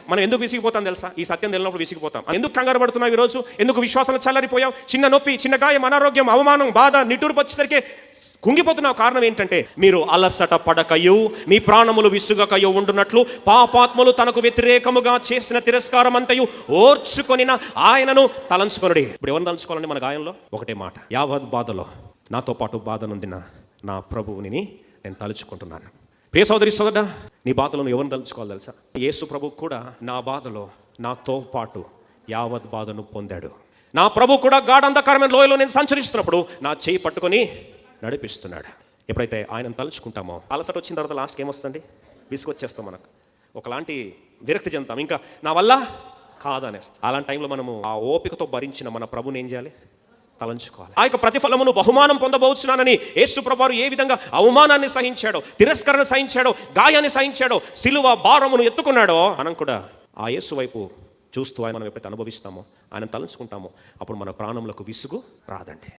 మనం ఎందుకు విసిగిపోతాం తెలుసా? ఈ సత్యం తెలిసినప్పుడు విసిగిపోతాం. ఎందుకు కంగారు పడుతున్నావు ఈరోజు? ఎందుకు విశ్వాసం చల్లారిపోయావు? చిన్న నొప్పి, చిన్న గాయం, అనారోగ్యం, అవమానం, బాధ, నిట్టూర్పు వచ్చేసరికి కుంగిపోతున్నావు. కారణం ఏంటంటే మీరు అలసట పడకయు మీ ప్రాణములు విసుగకయు ఉండునట్లు పాపాత్ములు తనకు వ్యతిరేకముగా చేసిన తిరస్కారం అంతయు ఓర్చుకొనిన ఆయనను తలంచుకొనుడి. ఇప్పుడు ఎవరిని తలంచుకోవాలండి మన గాయంలో? ఒకటే మాట, యావత్ బాధలో నాతో పాటు బాధ నొందిన నా ప్రభువుని నేను తలుచుకుంటున్నాను. ప్రియ సోదరి సోదరుడా, నీ బాధలో నువ్వు ఎవరిని తలుచుకోవాలి తెలుసా? యేసు ప్రభువు కూడా నా బాధలో నాతో పాటు యావత్ బాధను పొందాడు. నా ప్రభు కూడా గాఢంధకరమైన లోయలో నేను సంచరిస్తున్నప్పుడు నా చేయి పట్టుకొని నడిపిస్తున్నాడు. ఎప్పుడైతే ఆయనను తలుచుకుంటామో అలసట వచ్చిన తర్వాత లాస్ట్కి ఏమొస్తుంది? విసుగొచ్చేస్తాం, మనకు ఒకలాంటి విరక్తి చెందుతాం, ఇంకా నా వల్ల కాదనేస్తాం. అలాంటి టైంలో మనము ఆ ఓపికతో భరించిన మన ప్రభుని ఏం చేయాలి? తలంచుకోవాలి. ఆ యొక్క ప్రతిఫలమును బహుమానం పొందబోచున్నానని యేసు ప్రభువారు ఏ విధంగా అవమానాన్ని సహించాడో, తిరస్కరణ సహించాడో, గాయాన్ని సహించాడో, సిలువ భారమును ఎత్తుకున్నాడో, మనం కూడా ఆ యేసు వైపు చూస్తూ ఆయన మనం ఎప్పుడైతే అనుభవిస్తామో, ఆయన తలంచుకుంటామో, అప్పుడు మన ప్రాణములకు విసుగు రాదండి.